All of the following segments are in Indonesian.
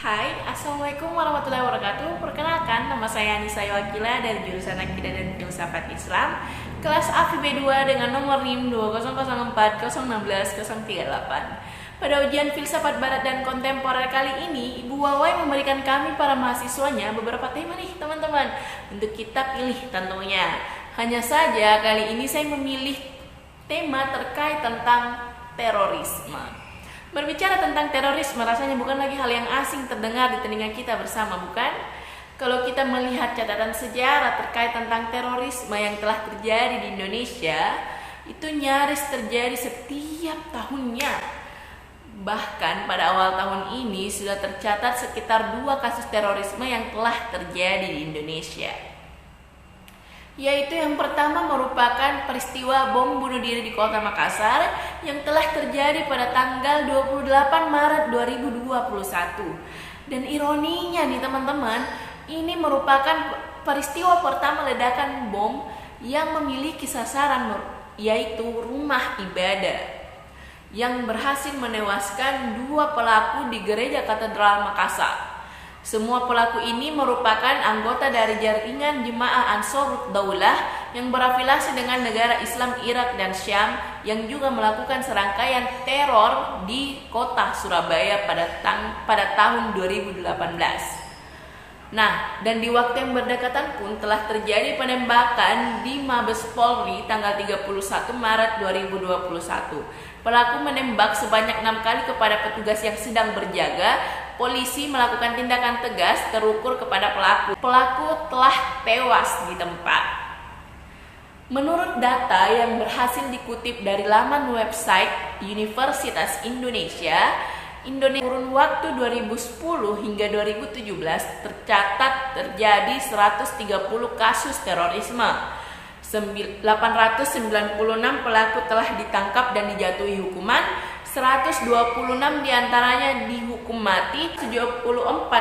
Hai, Assalamualaikum warahmatullahi wabarakatuh. Perkenalkan, nama saya Anissa Wakila dari jurusan Akidah dan Filsafat Islam, kelas AFIB 2 dengan nomor NIM 20040401638. Pada ujian Filsafat Barat dan Kontemporer kali ini, Ibu Wawai memberikan kami para mahasiswanya beberapa tema nih teman-teman, untuk kita pilih tentunya. Hanya saja kali ini saya memilih tema terkait tentang terorisme. Berbicara tentang terorisme rasanya bukan lagi hal yang asing terdengar di telinga kita bersama, bukan? Kalau kita melihat catatan sejarah terkait tentang terorisme yang telah terjadi di Indonesia, itu nyaris terjadi setiap tahunnya. Bahkan pada awal tahun ini sudah tercatat sekitar 2 kasus terorisme yang telah terjadi di Indonesia. Yaitu yang pertama merupakan peristiwa bom bunuh diri di Kota Makassar yang telah terjadi pada tanggal 28 Maret 2021. Dan ironinya nih teman-teman, ini merupakan peristiwa pertama ledakan bom yang memiliki sasaran yaitu rumah ibadah, yang berhasil menewaskan 2 pelaku di Gereja Katedral Makassar. Semua pelaku ini merupakan anggota dari jaringan Jemaah Ansarud Daulah yang berafiliasi dengan negara Islam Irak dan Syam yang juga melakukan serangkaian teror di kota Surabaya pada tahun 2018. Nah, dan di waktu yang berdekatan pun telah terjadi penembakan di Mabes Polri tanggal 31 Maret 2021. Pelaku menembak sebanyak 6 kali kepada petugas yang sedang berjaga. Polisi melakukan tindakan tegas terukur kepada pelaku. Pelaku telah tewas di tempat. Menurut data yang berhasil dikutip dari laman website Universitas Indonesia, kurun waktu 2010 hingga 2017 tercatat terjadi 130 kasus terorisme. 896 pelaku telah ditangkap dan dijatuhi hukuman, 126 diantaranya dihukum mati, 74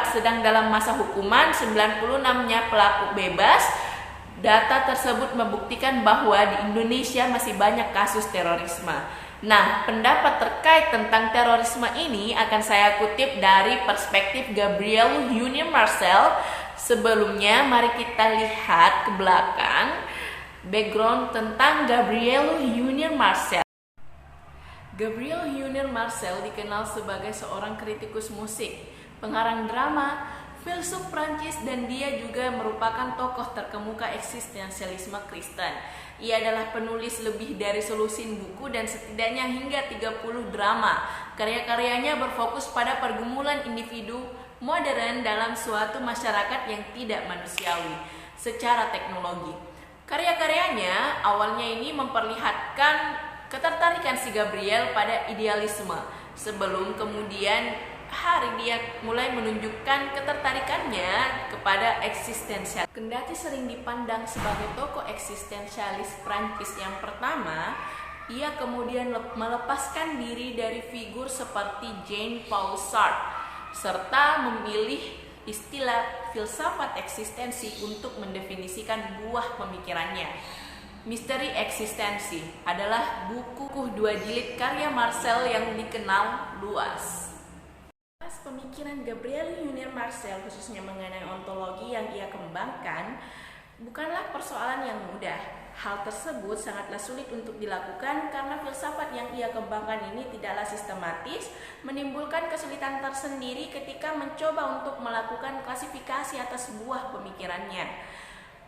sedang dalam masa hukuman, 96-nya pelaku bebas. Data tersebut membuktikan bahwa di Indonesia masih banyak kasus terorisme. Nah, pendapat terkait tentang terorisme ini akan saya kutip dari perspektif Gabriel Yunir Marcel. Sebelumnya, mari kita lihat ke belakang background tentang Gabriel Yunir Marcel. Gabriel Yunir Marcel dikenal sebagai seorang kritikus musik, pengarang drama, filsuf Prancis, dan dia juga merupakan tokoh terkemuka eksistensialisme Kristen. Ia adalah penulis lebih dari selusin buku dan setidaknya hingga 30 drama. Karya-karyanya berfokus pada pergumulan individu modern dalam suatu masyarakat yang tidak manusiawi secara teknologi. Karya-karyanya awalnya ini memperlihatkan ketertarikan si Gabriel pada idealisme, sebelum kemudian hari dia mulai menunjukkan ketertarikannya kepada eksistensial. Kendati sering dipandang sebagai tokoh eksistensialis Prancis yang pertama, ia kemudian melepaskan diri dari figur seperti Jean-Paul Sartre, serta memilih istilah filsafat eksistensi untuk mendefinisikan buah pemikirannya. Misteri Eksistensi adalah buku 2 jilid karya Marcel yang dikenal luas. Pemikiran Gabriel Yunir Marcel khususnya mengenai ontologi yang ia kembangkan bukanlah persoalan yang mudah. Hal tersebut sangatlah sulit untuk dilakukan karena filsafat yang ia kembangkan ini tidaklah sistematis, menimbulkan kesulitan tersendiri ketika mencoba untuk melakukan klasifikasi atas buah pemikirannya.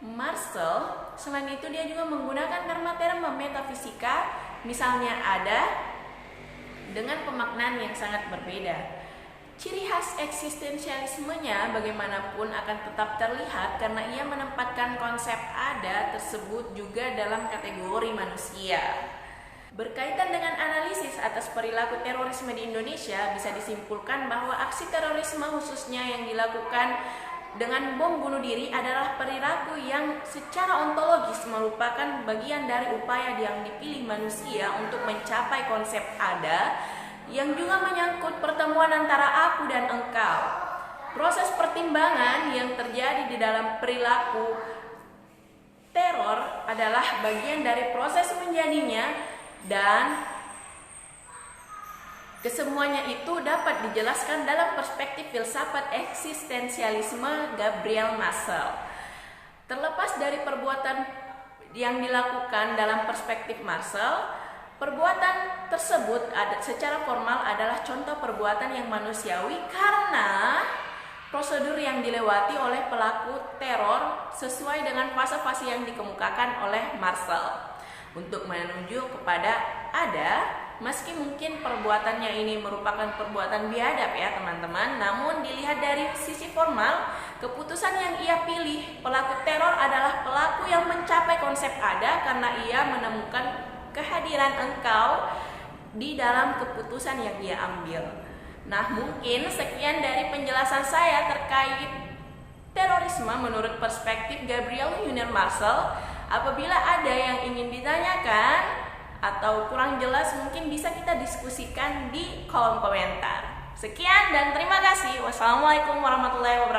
Marcel, selain itu dia juga menggunakan terma-terma metafisika, misalnya ada, dengan pemaknaan yang sangat berbeda. Ciri khas eksistensialismenya bagaimanapun akan tetap terlihat karena ia menempatkan konsep ada tersebut juga dalam kategori manusia. Berkaitan dengan analisis atas perilaku terorisme di Indonesia, bisa disimpulkan bahwa aksi terorisme khususnya yang dilakukan dengan bom bunuh diri adalah perilaku yang secara ontologis merupakan bagian dari upaya yang dipilih manusia untuk mencapai konsep ada, yang juga menyangkut pertemuan antara aku dan engkau. Proses pertimbangan yang terjadi di dalam perilaku teror adalah bagian dari proses menjadinya, dan Kesemuanya itu dapat dijelaskan dalam perspektif filsafat eksistensialisme Gabriel Marcel. Terlepas dari perbuatan yang dilakukan dalam perspektif Marcel, perbuatan tersebut secara formal adalah contoh perbuatan yang manusiawi karena prosedur yang dilewati oleh pelaku teror sesuai dengan fase-fase yang dikemukakan oleh Marcel. Untuk menuju kepada meski mungkin perbuatannya ini merupakan perbuatan biadab ya teman-teman, namun dilihat dari sisi formal, keputusan yang ia pilih, pelaku teror adalah pelaku yang mencapai konsep ada karena ia menemukan kehadiran engkau di dalam keputusan yang ia ambil. Nah, mungkin sekian dari penjelasan saya terkait terorisme menurut perspektif Gabriel Hunter Marcel. Apabila ada yang ingin ditanyakan atau kurang jelas, mungkin bisa kita diskusikan di kolom komentar. Sekian dan terima kasih. Wassalamualaikum warahmatullahi wabarakatuh.